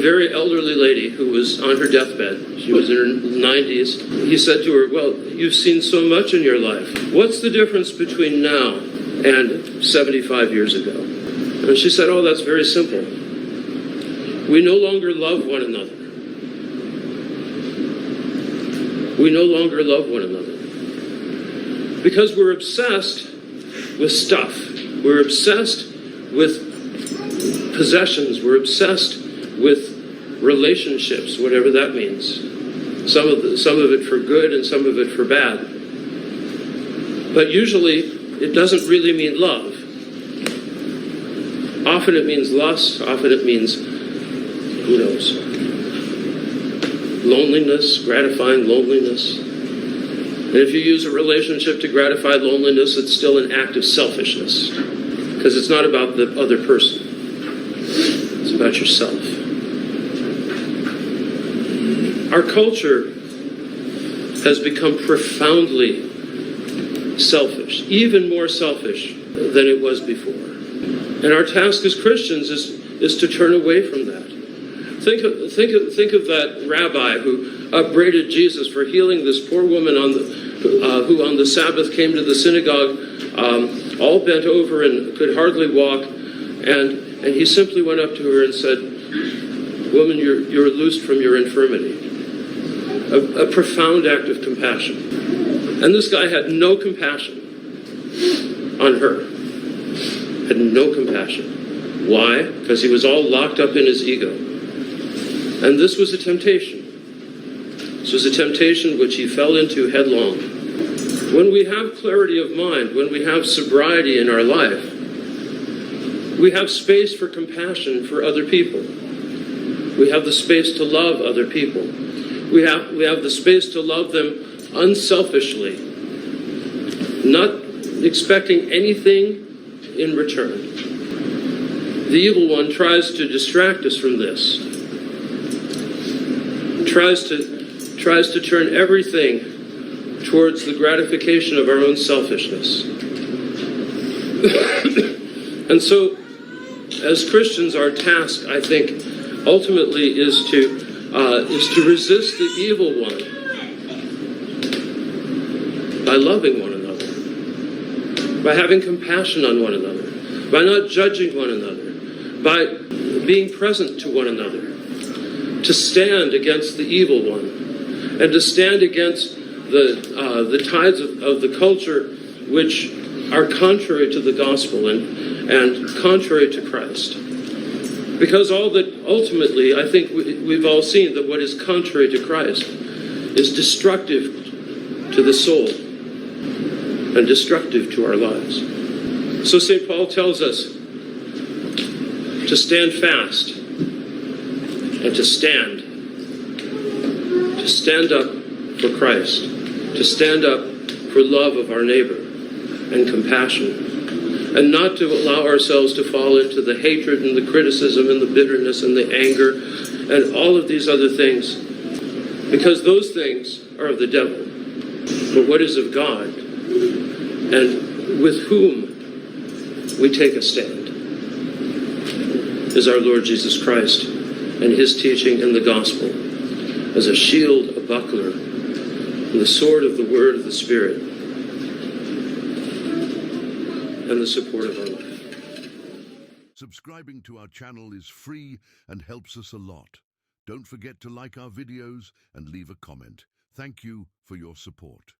Very elderly lady who was on her deathbed. She was in her 90s. He said to her, well, you've seen so much in your life. What's the difference between now and 75 years ago? And she said, oh, that's very simple. We no longer love one another. We no longer love one another. Because we're obsessed with stuff. We're obsessed with possessions. We're obsessed with relationships, whatever that means. Some of it for good and some of it for bad. But usually, it doesn't really mean love. Often it means lust. Often it means, who knows, loneliness, gratifying loneliness. And if you use a relationship to gratify loneliness, it's still an act of selfishness. Because it's not about the other person. It's about yourself. Our culture has become profoundly selfish, even more selfish than it was before. And our task as Christians is to turn away from that. Think of that rabbi who upbraided Jesus for healing this poor woman who on the Sabbath came to the synagogue all bent over and could hardly walk, and he simply went up to her and said, woman, you're loosed from your infirmity. A profound act of compassion. And this guy had no compassion on her. Had no compassion. Why? Because he was all locked up in his ego. And this was a temptation. This was a temptation which he fell into headlong. When we have clarity of mind, when we have sobriety in our life, we have space for compassion for other people. We have the space to love other people. We have the space to love them unselfishly, not expecting anything in return. The evil one tries to distract us from this. Tries to turn everything towards the gratification of our own selfishness. And so, as Christians, our task, I think, ultimately is to resist the evil one by loving one another, by having compassion on one another, by not judging one another, by being present to one another, to stand against the evil one, and to stand against the tides of the culture which are contrary to the gospel and contrary to Christ. Because all that ultimately, I think we've all seen that what is contrary to Christ is destructive to the soul and destructive to our lives. So St. Paul tells us to stand fast and to stand up for Christ, to stand up for love of our neighbor and compassion. And not to allow ourselves to fall into the hatred and the criticism and the bitterness and the anger and all of these other things. Because those things are of the devil. But what is of God and with whom we take a stand is our Lord Jesus Christ and his teaching in the gospel as a shield, a buckler, and the sword of the word of the Spirit, and the support of our life. Subscribing to our channel is free and helps us a lot. Don't forget to like our videos and leave a comment. Thank you for your support.